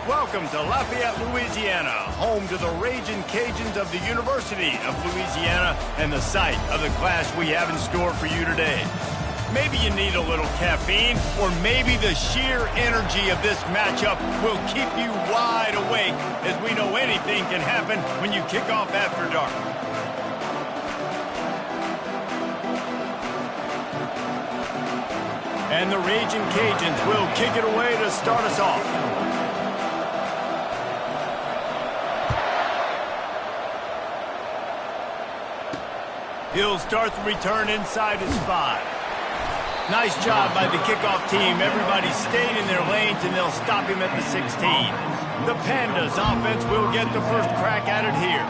Welcome to Lafayette, Louisiana, home to the Raging Cajuns of the University of Louisiana and the site of the clash we have in store for you today. Maybe you need a little caffeine, or maybe the sheer energy of this matchup will keep you wide awake, as we know anything can happen when you kick off after dark. And the Raging Cajuns will kick it away to start us off. He'll start the return inside his 5. Nice job by the kickoff team. Everybody stayed in their lanes, and they'll stop him at the 16. The Pandas offense will get the first crack at it here.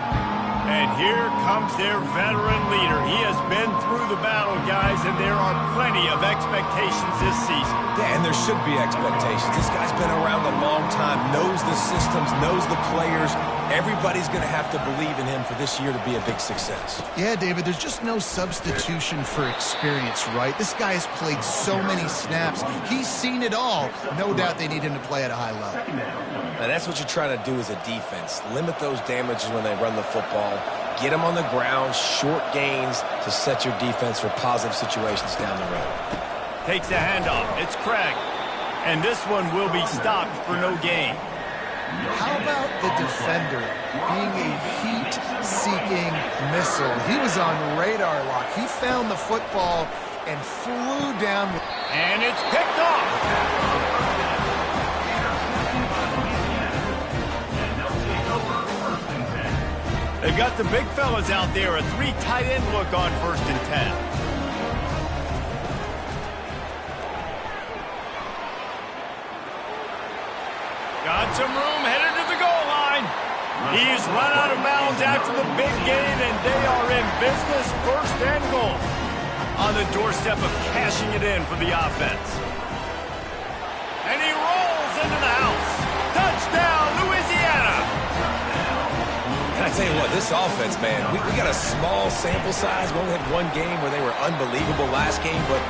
And here comes their veteran leader. He has been through the battle, guys, and there are plenty of expectations this season. Yeah, and there should be expectations. This guy's been around a long time, knows the systems, knows the players. Everybody's going to have to believe in him for this year to be a big success. Yeah, David, there's just no substitution for experience, right? This guy has played so many snaps. He's seen it all. No doubt they need him to play at a high level. And that's what you're trying to do as a defense. Limit those damages when they run the football. Get them on the ground, short gains to set your defense for positive situations down the road. Takes the handoff. It's Craig. And this one will be stopped for no gain. How about the defender being a heat-seeking missile? He was on radar lock. He found the football and flew down. And it's picked off. They've got the big fellas out there, a 3 tight end look on 1st and 10. Got some room, headed to the goal line. He's run out of bounds after the big gain, and they are in business, 1st and goal. On the doorstep of cashing it in for the offense. And he rolls into the house. Touchdown, Louisiana! And I tell you what, this offense, man, we got a small sample size. We only had one game where they were unbelievable last game, but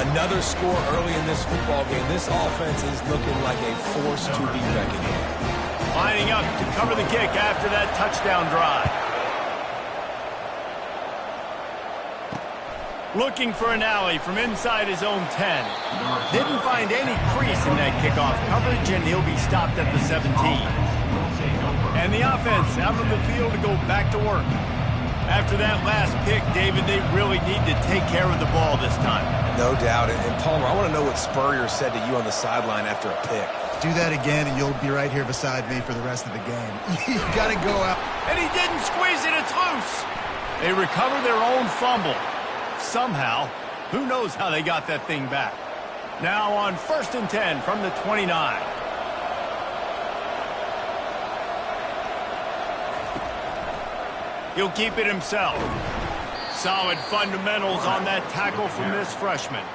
another score early in this football game. This offense is looking like a force to be reckoned with. Lining up to cover the kick after that touchdown drive. Looking for an alley from inside his own 10. Didn't find any crease in that kickoff coverage, and he'll be stopped at the 17. And the offense out on the field to go back to work. After that last pick, David, they really need to take care of the ball this time. No doubt. And Palmer, I want to know what Spurrier said to you on the sideline after a pick. Do that again, and you'll be right here beside me for the rest of the game. You got to go out. And he didn't squeeze it. It's loose. They recover their own fumble. Somehow, who knows how they got that thing back. Now on 1st and 10 from the 29. He'll keep it himself. Solid fundamentals on that tackle from this freshman.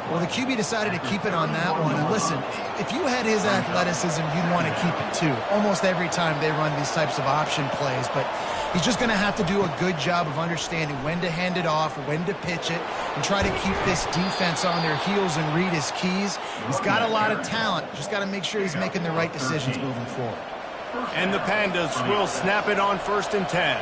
Well, the QB decided to keep it on that one. And listen, if you had his athleticism, you'd want to keep it too. Almost every time they run these types of option plays. But he's just going to have to do a good job of understanding when to hand it off, when to pitch it, and try to keep this defense on their heels and read his keys. He's got a lot of talent. Just got to make sure he's making the right decisions moving forward. And the Pandas will snap it on 1st and 10.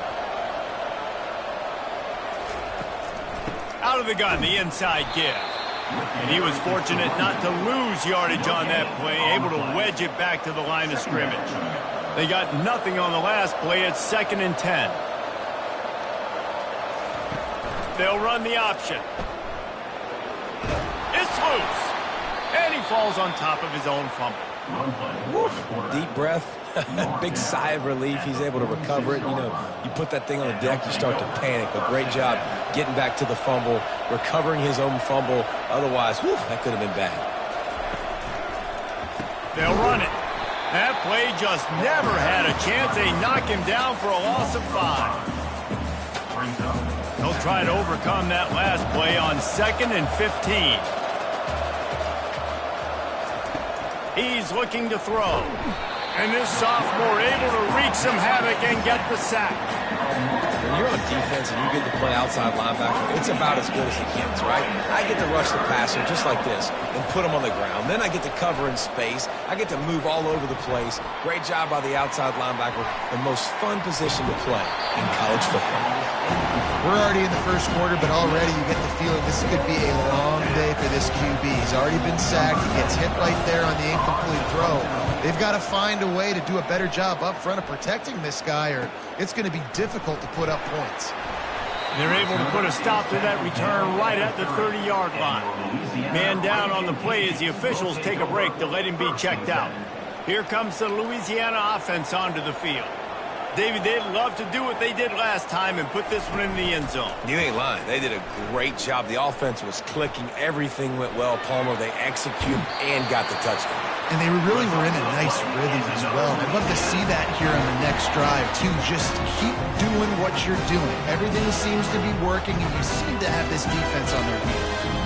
Out of the gun, the inside give. And he was fortunate not to lose yardage on that play, able to wedge it back to the line of scrimmage. They got nothing on the last play. It's 2nd and 10. They'll run the option. It's loose. And he falls on top of his own fumble. Woof. Deep breath. Big sigh of relief. He's able to recover it. You know, you put that thing on the deck, you start to panic. But great job getting back to the fumble, recovering his own fumble. Otherwise, whew, that could have been bad. They'll run it. That play just never had a chance. They knock him down for a loss of 5. They'll try to overcome that last play on 2nd and 15. He's looking to throw. And this sophomore able to wreak some havoc and get the sack. when you're on defense and you get to play outside linebacker, it's about as good as it gets, right? I get to rush the passer just like this and put him on the ground. Then I get to cover in space. I get to move all over the place. Great job by the outside linebacker. The most fun position to play in college football. We're already in the first quarter, but already you get the feeling this could be a long day for this QB. He's already been sacked. He gets hit right there on the incomplete throw. They've got to find a way to do a better job up front of protecting this guy, or it's going to be difficult to put up points. They're able to put a stop to that return right at the 30-yard line. Man down on the play as the officials take a break to let him be checked out. Here comes the Louisiana offense onto the field. David, they'd love to do what they did last time and put this one in the end zone. You ain't lying. They did a great job. The offense was clicking. Everything went well. Palmer, they executed and got the touchdown. And they really were in a nice rhythm as well. I'd love to see that here on the next drive, too. Just keep doing what you're doing. Everything seems to be working, and you seem to have this defense on their heels.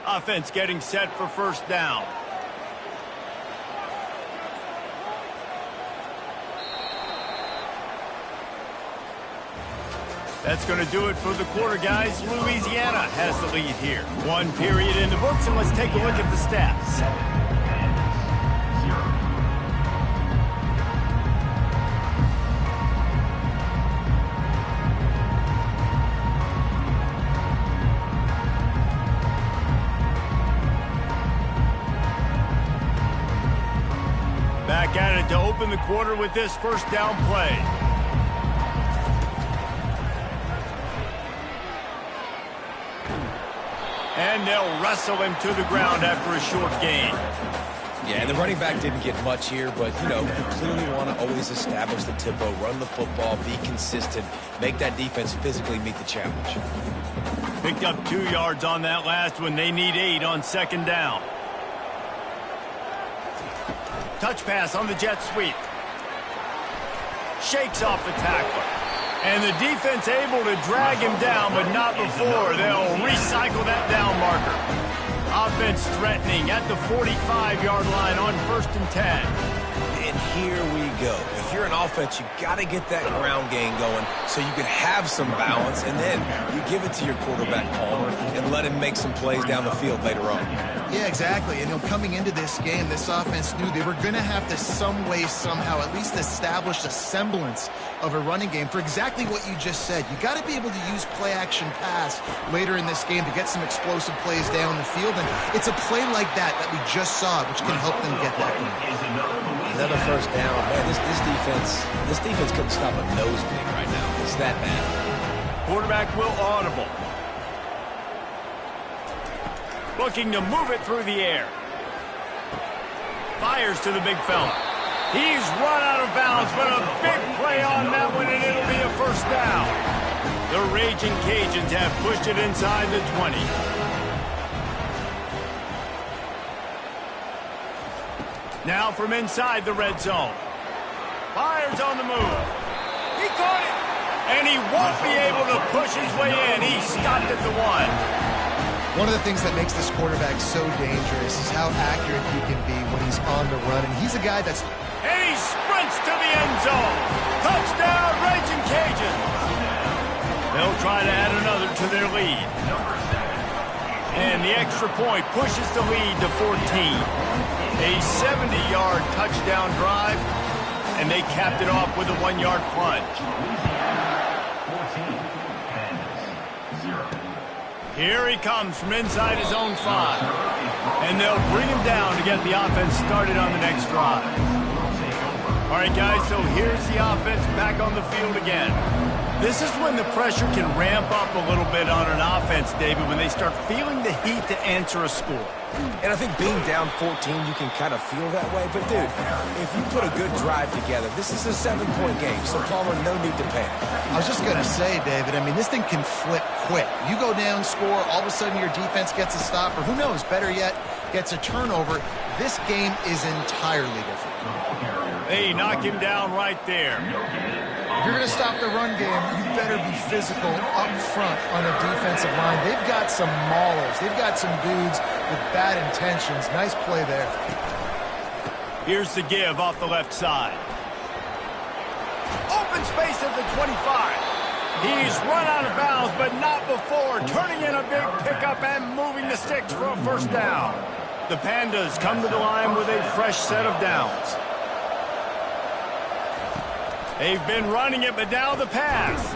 Offense getting set for first down. That's going to do it for the quarter, guys. Louisiana has the lead here. One period in the books, and let's take a look at the stats. Back at it to open the quarter with this first down play. And they'll wrestle him to the ground after a short gain. Yeah, and the running back didn't get much here, but, you know, you clearly want to always establish the tempo, run the football, be consistent, make that defense physically meet the challenge. Picked up 2 yards on that last one. They need 8 on second down. Touch pass on the jet sweep. Shakes off the tackler. And the defense able to drag him down, but not before. They'll recycle that down marker. Offense threatening at the 45-yard line on 1st and 10. And here we go. If you're an offense, you got to get that ground game going so you can have some balance, and then you give it to your quarterback, Palmer, and let him make some plays down the field later on. Yeah, exactly. And, coming into this game, this offense knew they were going to have to some way, somehow, at least establish a semblance of a running game for exactly what you just said. You got to be able to use play-action pass later in this game to get some explosive plays down the field, and it's a play like that we just saw, which can help them get that going. Another first down. Man, this defense couldn't stop a nosebleed right now. It's that bad. Quarterback will audible. Looking to move it through the air. Fires to the big fella. He's run out of bounds, but a big play on that one, and it'll be a first down. The Raging Cajuns have pushed it inside the 20. Now from inside the red zone. Fires on the move. He caught it. And he won't be able to push his way in. He stopped at the 1. One of the things that makes this quarterback so dangerous is how accurate he can be when he's on the run. And he's a guy that's... And he sprints to the end zone. Touchdown, Raging Cajuns. They'll try to add another to their lead. And the extra point pushes the lead to 14. A 70-yard touchdown drive, and they capped it off with a 1-yard plunge. Here he comes from inside his own 5. And they'll bring him down to get the offense started on the next drive. All right, guys, so here's the offense back on the field again. This is when the pressure can ramp up a little bit on an offense, David, when they start feeling the heat to answer a score. And I think being down 14, you can kind of feel that way. But, dude, if you put a good drive together, this is a 7-point game, so Palmer, no need to panic. I was just going to say, David, I mean, this thing can flip quick. You go down, score, all of a sudden your defense gets a stop, or who knows, better yet, gets a turnover. This game is entirely different. They knock him down right there. you're going to stop the run game, you better be physical up front on the defensive line. They've got some maulers. They've got some dudes with bad intentions. Nice play there. Here's the give off the left side. Open space at the 25. He's run out of bounds, but not before turning in a big pickup and moving the sticks for a first down. The Pandas come to the line with a fresh set of downs. They've been running it, but now the pass.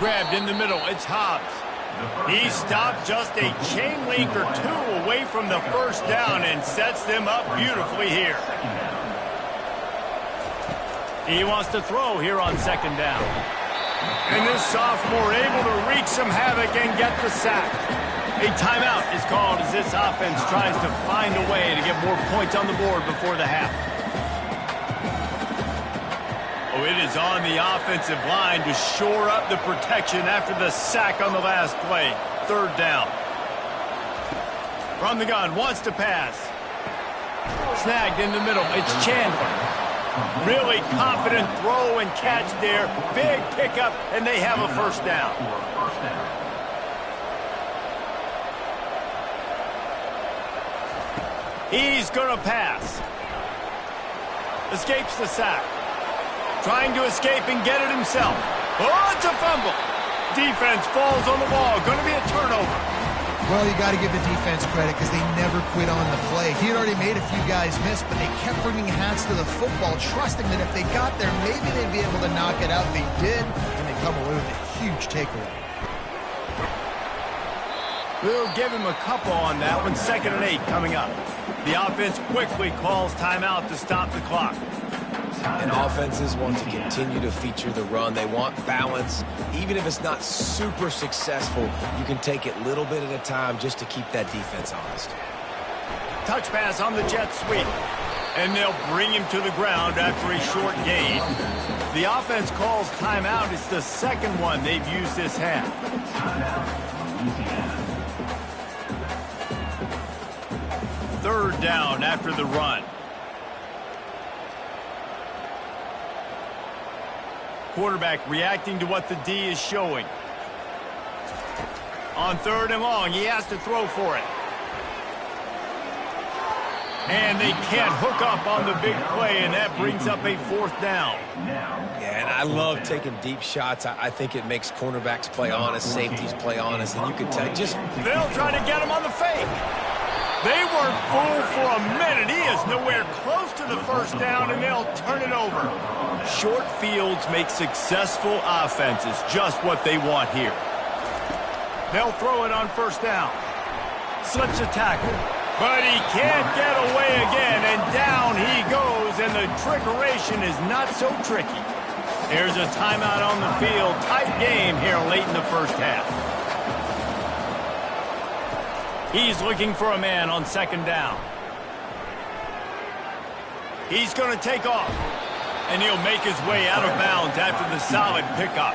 Grabbed in the middle, it's Hobbs. He stopped just a chain link or two away from the first down and sets them up beautifully here. He wants to throw here on second down. And this sophomore able to wreak some havoc and get the sack. A timeout is called as this offense tries to find a way to get more points on the board before the half. Oh, it is on the offensive line to shore up the protection after the sack on the last play. Third down. From the gun, wants to pass. Snagged in the middle, it's Chandler. Really confident throw and catch there. Big pickup, and they have a first down. He's going to pass. Escapes the sack. Trying to escape and get it himself. Oh, it's a fumble. Defense falls on the ball. Going to be a turnover. Well, you got to give the defense credit because they never quit on the play. He had already made a few guys miss, but they kept bringing hats to the football, trusting that if they got there, maybe they'd be able to knock it out. They did, and they come away with a huge takeaway. We'll give him a couple on that one. 2nd and 8 coming up. The offense quickly calls timeout to stop the clock. And offenses want to continue to feature the run. They want balance. Even if it's not super successful, you can take it little bit at a time just to keep that defense honest. Touch pass on the jet sweep. And they'll bring him to the ground after a short gain. The offense calls timeout. It's the second one they've used this half. Third down after the run. Quarterback reacting to what the D is showing. On 3rd and long, he has to throw for it. And they can't hook up on the big play, and that brings up a 4th down. Yeah, and I love taking deep shots. I think it makes cornerbacks play honest, safeties play honest, and you can tell just... They'll try to get him on the fake. They weren't fooled for a minute. He is nowhere close to the first down, and they'll turn it over. Short fields make successful offenses just what they want here. They'll throw it on first down. Slips a tackle, but he can't get away again, and down he goes, and the trickeration is not so tricky. There's a timeout on the field. Tight game here late in the first half. He's looking for a man on 2nd down. He's going to take off. And he'll make his way out of bounds after the solid pickup.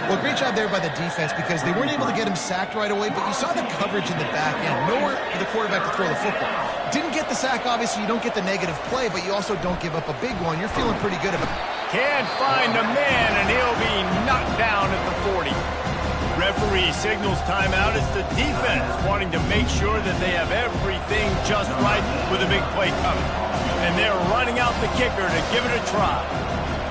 Well, great job there by the defense because they weren't able to get him sacked right away, but you saw the coverage in the back end. Nowhere for the quarterback to throw the football. Didn't get the sack, obviously. You don't get the negative play, but you also don't give up a big one. You're feeling pretty good about it. Can't find a man, and he'll be knocked down at the 40. Referee signals timeout. It's the defense wanting to make sure that they have everything just right with a big play coming. And they're running out the kicker to give it a try.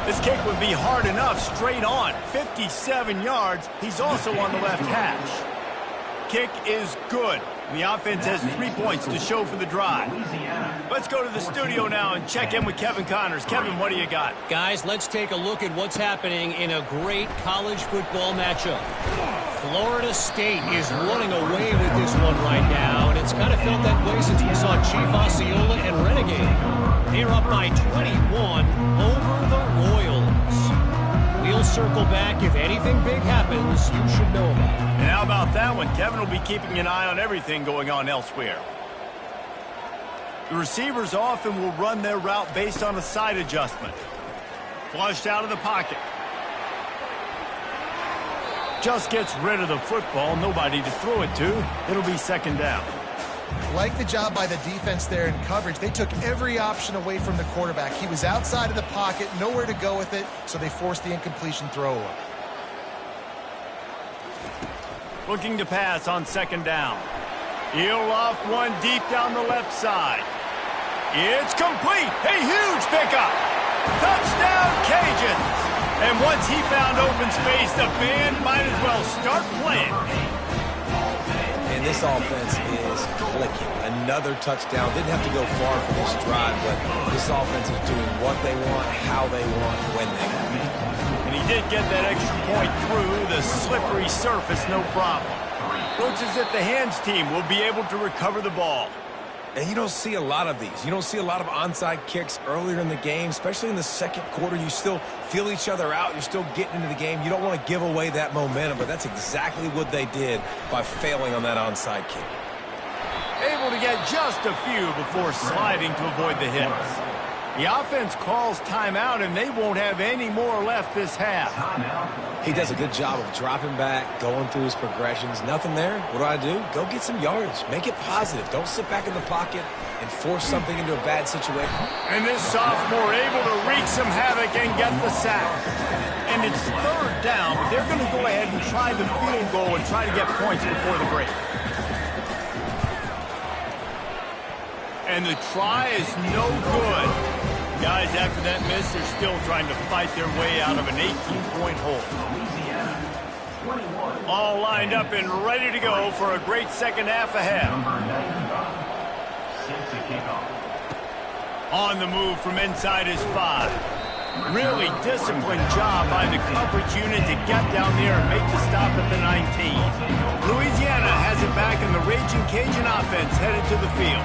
This kick would be hard enough straight on. 57 yards. He's also on the left hash. Kick is good. The offense has 3 points to show for the drive. Let's go to the studio now and check in with Kevin Connors. Kevin, what do you got? Guys, let's take a look at what's happening in a great college football matchup. Florida State is running away with this one right now, and it's kind of felt that way since we saw Chief Osceola and Renegade. They're up by 21 over the Royals. We'll circle back. If anything big happens, you should know about it. And how about that one? Kevin will be keeping an eye on everything going on elsewhere. The receivers often will run their route based on a side adjustment. Flushed out of the pocket. Just gets rid of the football. Nobody to throw it to. It'll be 2nd down. Like the job by the defense there in coverage. They took every option away from the quarterback. He was outside of the pocket, nowhere to go with it, so they forced the incompletion throw away. Looking to pass on second down. He'll loft one deep down the left side. It's complete. A huge pickup. Touchdown, Cajuns. And once he found open space, the band might as well start playing. And this offense is clicking. Another touchdown. Didn't have to go far for this drive, but this offense is doing what they want, how they want, when they want. And he did get that extra point through the slippery surface, no problem. Looks as if the hands team will be able to recover the ball. And you don't see a lot of these. You don't see a lot of onside kicks earlier in the game, especially in the second quarter. You still feel each other out. You're still getting into the game. You don't want to give away that momentum, but that's exactly what they did by failing on that onside kick. Able to get just a few before sliding to avoid the hits. The offense calls timeout, and they won't have any more left this half. He does a good job of dropping back, going through his progressions. Nothing there. What do? Go get some yardage. Make it positive. Don't sit back in the pocket and force something into a bad situation. And this sophomore able to wreak some havoc and get the sack. And it's third down, but they're going to go ahead and try the field goal and try to get points before the break. And the try is no good. Guys, after that miss, they're still trying to fight their way out of an 18-point hole. All lined up and ready to go for a great second half ahead. On the move from inside his 5. Really disciplined job by the coverage unit to get down there and make the stop at the 19. Louisiana has it back, and the Raging Cajun offense headed to the field.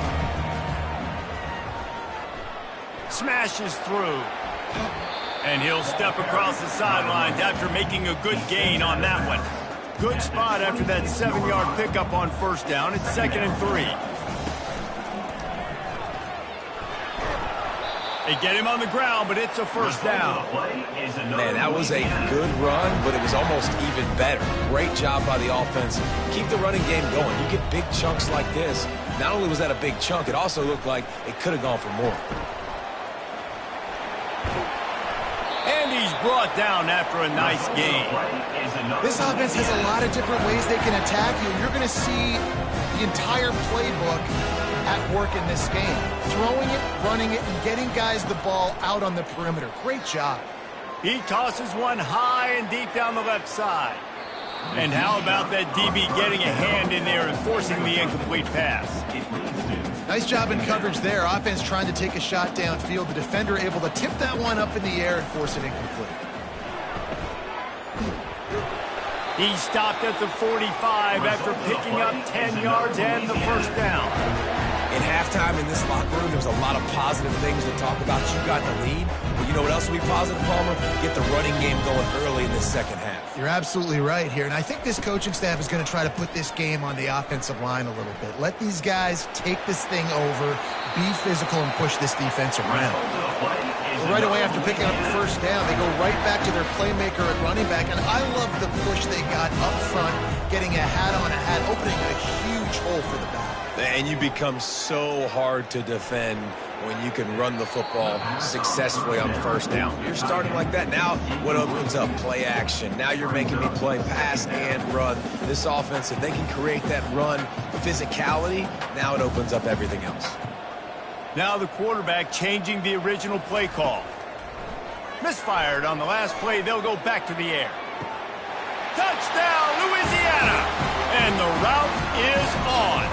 Smashes through. And he'll step across the sidelines after making a good gain on that one. Good spot after that 7-yard pickup on first down. It's 2nd and 3. They get him on the ground, but it's a first down. Man, that was a good run, but it was almost even better. Great job by the offense. Keep the running game going. You get big chunks like this. Not only was that a big chunk, it also looked like it could have gone for more. And he's brought down after a nice gain. This offense has a lot of different ways they can attack you. You're going to see the entire playbook at work in this game. Throwing it, running it, and getting guys the ball out on the perimeter. Great job. He tosses one high and deep down the left side. And how about that DB getting a hand in there and forcing the incomplete pass? Nice job in coverage there. Offense trying to take a shot downfield. The defender able to tip that one up in the air and force it incomplete. He stopped at the 45 after picking up 10 yards and the first down. In halftime in this locker room, there was a lot of positive things to talk about. You got the lead. But you know what else will be positive, Palmer? Get the running game going early in this second half. You're absolutely right here. And I think this coaching staff is going to try to put this game on the offensive line a little bit. Let these guys take this thing over, be physical, and push this defense around. Well, right away after picking up the first down, they go right back to their playmaker at running back. And I love the push they got up front, getting a hat on a hat, opening a huge hole for the back. And you become so hard to defend when you can run the football successfully on first down. You're starting like that. Now what opens up? Play action. Now you're making me play pass and run. This offense, if they can create that run physicality, now it opens up everything else. Now the quarterback changing the original play call. Misfired on the last play. They'll go back to the air. Touchdown, Louisiana! And the route is on.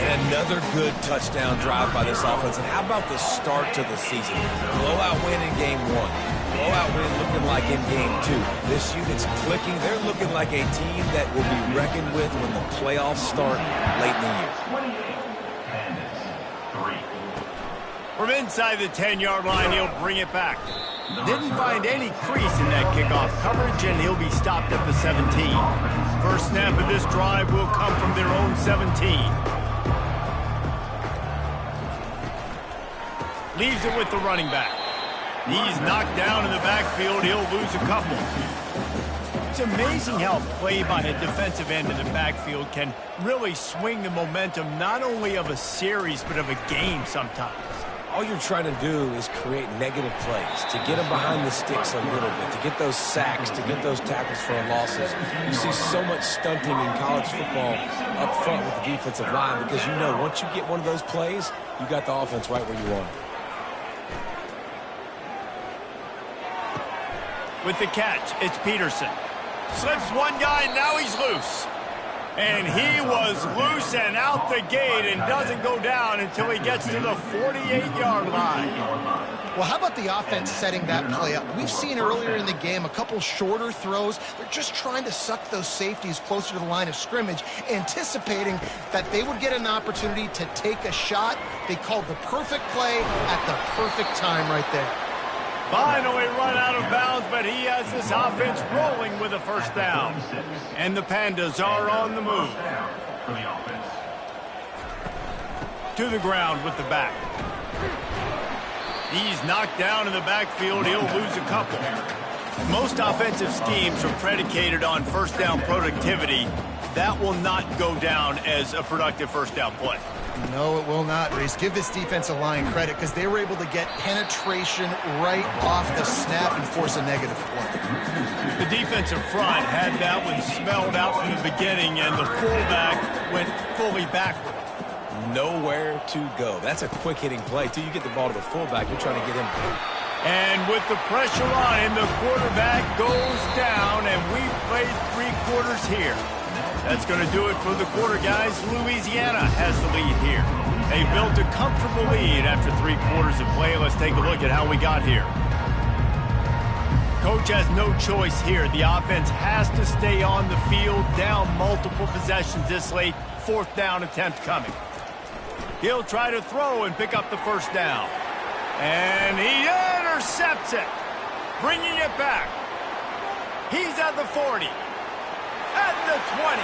And another good touchdown drive by this offense. And how about the start to the season? Blowout win in game 1. Blowout win looking like in game 2. This unit's clicking. They're looking like a team that will be reckoned with when the playoffs start late in the year. From inside the 10-yard line, he'll bring it back. Didn't find any crease in that kickoff coverage, and he'll be stopped at the 17. First snap of this drive will come from their own 17. Leaves it with the running back. He's knocked down in the backfield. He'll lose a couple. It's amazing how play by a defensive end in the backfield can really swing the momentum not only of a series but of a game sometimes. All you're trying to do is create negative plays, to get them behind the sticks a little bit, to get those sacks, to get those tackles for losses. You see so much stunting in college football up front with the defensive line because you know once you get one of those plays, you got the offense right where you want it. With the catch, it's Peterson. Slips one guy, now he's loose. And he was loose and out the gate and doesn't go down until he gets to the 48-yard line. Well, how about the offense setting that play up? We've seen earlier in the game a couple shorter throws. They're just trying to suck those safeties closer to the line of scrimmage, anticipating that they would get an opportunity to take a shot. They called the perfect play at the perfect time right there. Finally run out of bounds, but he has this offense rolling with a first down. And the Pandas are on the move. To the ground with the back. He's knocked down in the backfield. He'll lose a couple. Most offensive schemes are predicated on first down productivity. That will not go down as a productive first down play. No, it will not, Reese. Give this defensive line credit because they were able to get penetration right off the snap and force a negative play. The defensive front had that one smelled out from the beginning, and the fullback went fully backward. Nowhere to go. That's a quick-hitting play. Till you get the ball to the fullback, you're trying to get him. And with the pressure on him, the quarterback goes down, and we played 3 quarters here. That's going to do it for the quarter, guys. Louisiana has the lead here. They built a comfortable lead after 3 quarters of play. Let's take a look at how we got here. Coach has no choice here. The offense has to stay on the field, down multiple possessions this late. 4th down attempt coming. He'll try to throw and pick up the first down. And he intercepts it, bringing it back. He's at the 40. At the 20.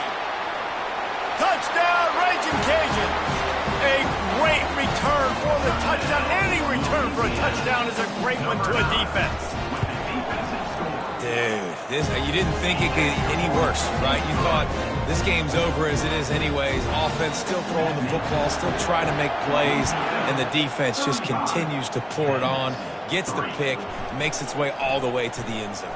Touchdown, Raging Cajuns. A great return for the touchdown. Any return for a touchdown is a great one to a defense. Dude, you didn't think it could get any worse, right? You thought this game's over as it is anyways. Offense still throwing the football, still trying to make plays, and the defense just continues to pour it on, gets the pick, makes its way all the way to the end zone.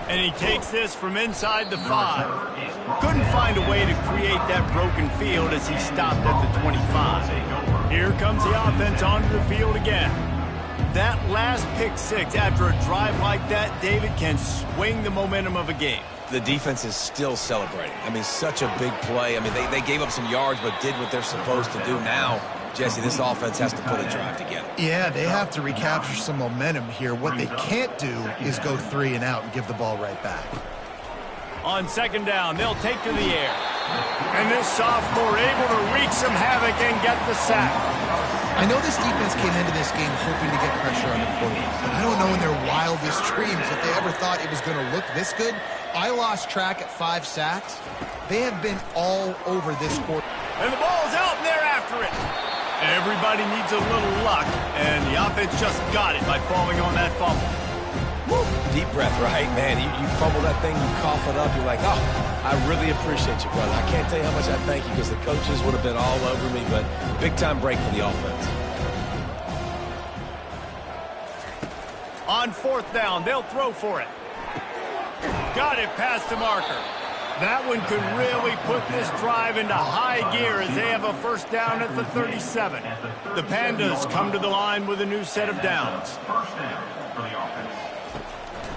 And he takes this from inside the 5. Couldn't find a way to create that broken field as he stopped at the 25. Here comes the offense onto the field again. That last pick 6 after a drive like that, David, can swing the momentum of a game. The defense is still celebrating. I mean, such a big play. I mean, they gave up some yards but did what they're supposed to do now. Jesse, this offense has to put a drive together. Yeah, they have to recapture some momentum here. What they can't do is go 3 and out and give the ball right back. On 2nd down, they'll take to the air. And this sophomore able to wreak some havoc and get the sack. I know this defense came into this game hoping to get pressure on the quarterback, but I don't know in their wildest dreams if they ever thought it was going to look this good. I lost track at 5 sacks. They have been all over this quarter. And the ball's out, and they're after it. Everybody needs a little luck, and the offense just got it by falling on that fumble. Woo. Deep breath, right? Man, you fumble that thing, you cough it up, you're like, oh, I really appreciate you, brother. I can't tell you how much I thank you because the coaches would have been all over me, but big-time break for the offense. On 4th down, they'll throw for it. Got it past the marker. That one could really put this drive into high gear as they have a first down at the 37. The Pandas come to the line with a new set of downs.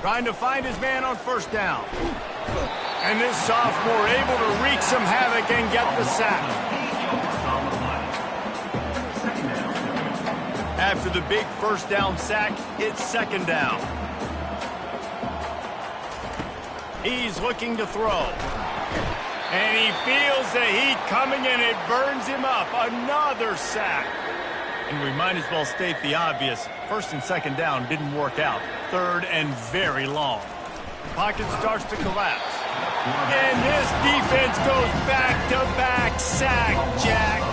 Trying to find his man on 1st down. And this sophomore able to wreak some havoc and get the sack. After the big first down sack, it's 2nd down. He's looking to throw. And he feels the heat coming and it burns him up. Another sack. And we might as well state the obvious. 1st and 2nd down didn't work out. 3rd and very long. Pocket starts to collapse. And this defense goes back-to-back sack, Jack.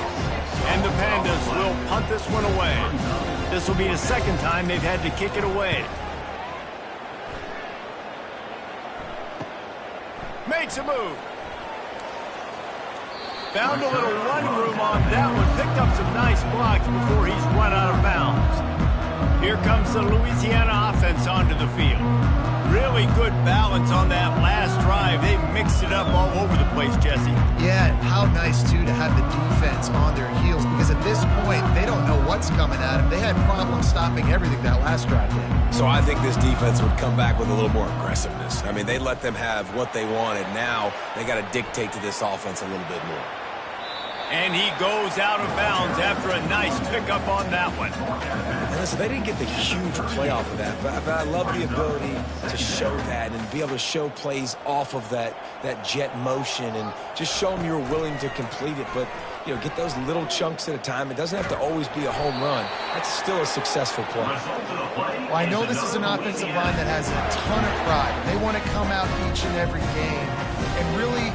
And the Pandas will punt this one away. This will be the 2nd time they've had to kick it away. Makes a move. Found a little running room on that one. Picked up some nice blocks before he's run out of bounds. Here comes the Louisiana offense onto the field. Really good balance on that last drive. They mixed it up all over the place, Jesse. Yeah, how nice, too, to have the defense on their heels, because at this point, they don't know what's coming at them. They had problems stopping everything that last drive did. So I think this defense would come back with a little more aggressiveness. I mean, they let them have what they wanted. Now they got to dictate to this offense a little bit more. And he goes out of bounds after a nice pickup on that one. And listen, they didn't get the huge play off of that, but I love the ability to show that and be able to show plays off of that jet motion and just show them you're willing to complete it. But, you know, get those little chunks at a time. It doesn't have to always be a home run. That's still a successful play. Well, I know this is an offensive line that has a ton of pride. They want to come out each and every game and really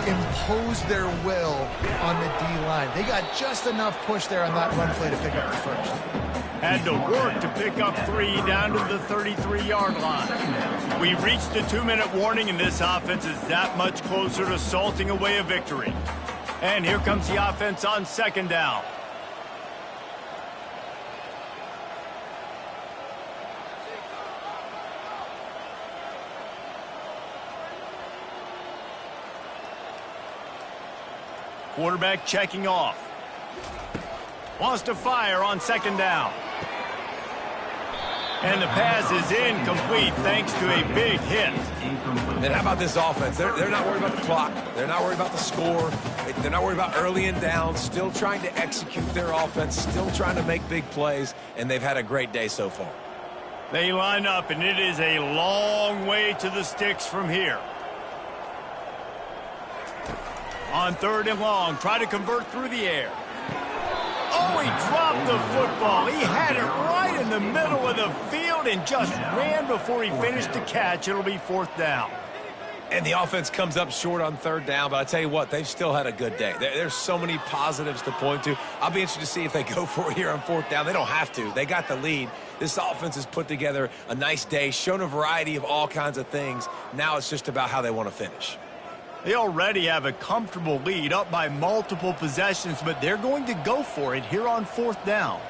impose their will on the D-line. They got just enough push there on that run play to pick up the first. Had to work to pick up 3 down to the 33-yard line. We've reached the 2-minute warning, and this offense is that much closer to salting away a victory. And here comes the offense on second down. Quarterback checking off. Wants to fire on second down. And the pass is incomplete thanks to a big hit. And how about this offense? They're not worried about the clock. They're not worried about the score. They're not worried about early and down. Still trying to execute their offense. Still trying to make big plays. And they've had a great day so far. They line up, and it is a long way to the sticks from here. On third and long, try to convert through the air. Oh, he dropped the football. He had it right in the middle of the field and just ran before he finished the catch. It'll be fourth down. And the offense comes up short on third down, but I tell you what, they've still had a good day. There's so many positives to point to. I'll be interested to see if they go for it here on fourth down. They don't have to. They got the lead. This offense has put together a nice day, shown a variety of all kinds of things. Now it's just about how they want to finish. They already have a comfortable lead, up by multiple possessions, but they're going to go for it here on fourth down.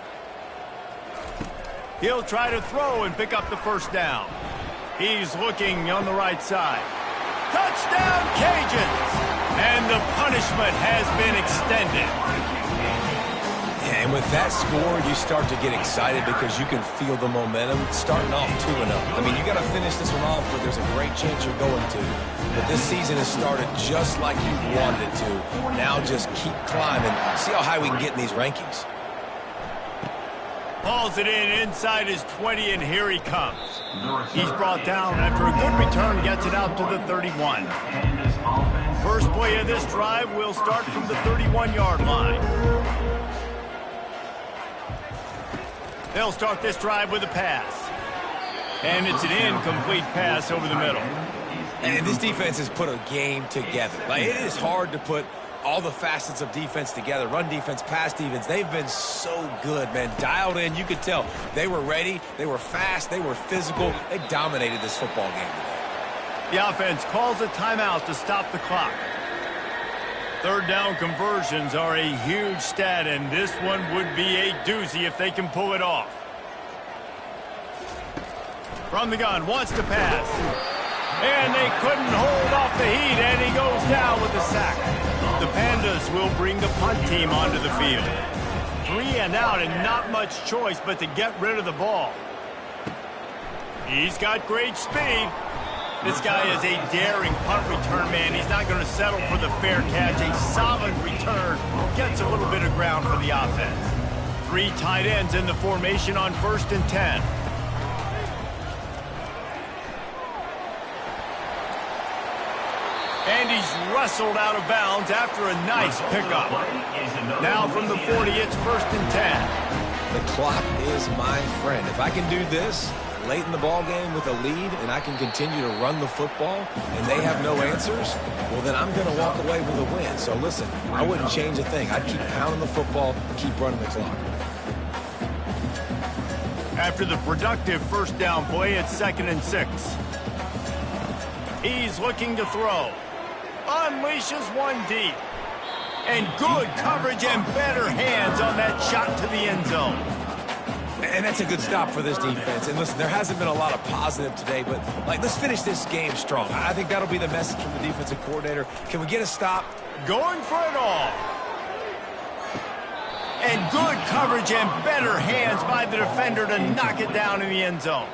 He'll try to throw and pick up the first down. He's looking on the right side. Touchdown, Cajuns! And the punishment has been extended. And with that score, you start to get excited because you can feel the momentum starting off 2-0. I mean, you got to finish this one off, but there's a great chance you're going to. But this season has started just like you wanted it to. Now just keep climbing. See how high we can get in these rankings. Hauls it in inside his 20, and here he comes. He's brought down after a good return, gets it out to the 31. First play of this drive will start from the 31-yard line. They'll start this drive with a pass. And it's an incomplete pass over the middle. And this defense has put a game together. Like, it is hard to put all the facets of defense together. Run defense, pass defense. They've been so good, man. Dialed in. You could tell. They were ready. They were fast. They were physical. They dominated this football game today. The offense calls a timeout to stop the clock. Third down conversions are a huge stat, and this one would be a doozy if they can pull it off. From the gun, wants to pass. And they couldn't hold off the heat, and he goes down with a sack. The Pandas will bring the punt team onto the field. 3 and out, and not much choice but to get rid of the ball. He's got great speed. This guy is a daring punt return man. He's not going to settle for the fair catch. A solid return gets a little bit of ground for the offense. 3 tight ends in the formation on 1st and 10. And he's wrestled out of bounds after a nice pickup. Now from the 40, it's 1st and 10. The clock is my friend. If I can do this late in the ball game with a lead and I can continue to run the football and they have no answers, well, then I'm going to walk away with a win. So listen, I wouldn't change a thing. I'd keep pounding the football, keep running the clock. After the productive first down play, it's 2nd and 6. He's looking to throw. unleashes one deep. And good coverage and better hands on that shot to the end zone. And that's a good stop for this defense. And listen, there hasn't been a lot of positive today, but let's finish this game strong. I think that'll be the message from the defensive coordinator. Can we get a stop? Going for it all. And good coverage and better hands by the defender to knock it down in the end zone.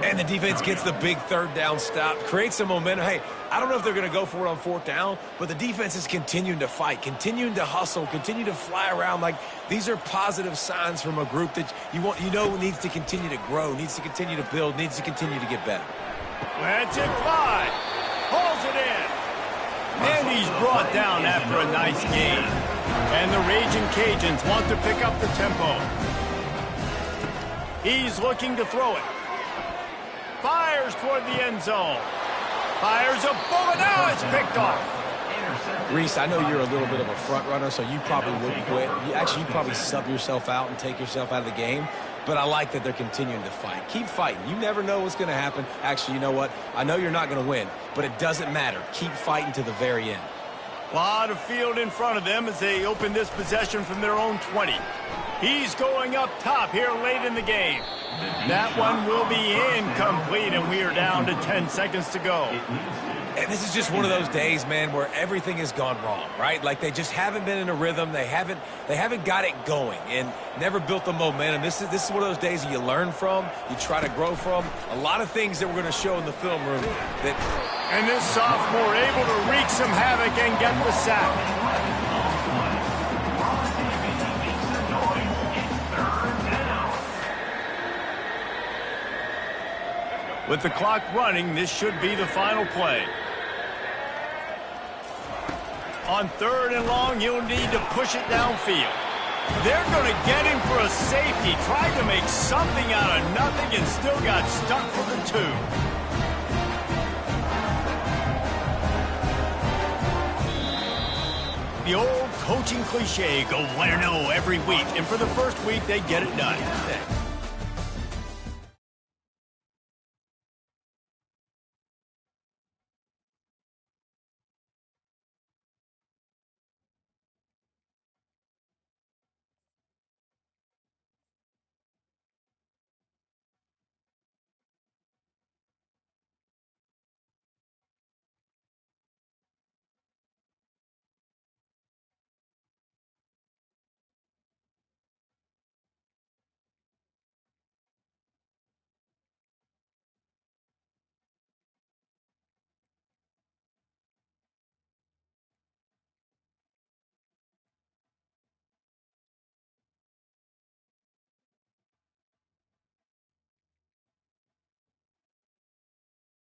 And the defense gets the big third down stop, creates some momentum. Hey, I don't know if they're going to go for it on fourth down, but the defense is continuing to fight, continuing to hustle, continue to fly around. Like, these are positive signs from a group that you know needs to continue to grow, needs to continue to build, needs to continue to get better. Lets it fly. Pulls it in. And he's brought down after a nice gain. And the Raging Cajuns want to pick up the tempo. He's looking to throw it. Fires toward the end zone. Fires a bullet. Now it's picked off. Reese, I know you're a little bit of a front runner, so you probably wouldn't quit. You'd probably sub yourself out and take yourself out of the game. But I like that they're continuing to fight. Keep fighting. You never know what's going to happen. Actually, you know what? I know you're not going to win, but it doesn't matter. Keep fighting to the very end. A lot of field in front of them as they open this possession from their own 20. He's going up top here late in the game. That one will be incomplete, and we are down to 10 seconds to go. And this is just one of those days, man, where everything has gone wrong, right? Like, they just haven't been in a rhythm. They haven't got it going and never built the momentum. This is one of those days that you learn from, you try to grow from. A lot of things that we're going to show in the film room. And this sophomore able to wreak some havoc and get the sack. With the clock running, this should be the final play. On 3rd and long, you'll need to push it downfield. They're going to get him for a safety. Tried to make something out of nothing and still got stuck for the 2. The old coaching cliche, go 1-0 every week. And for the first week, they get it done.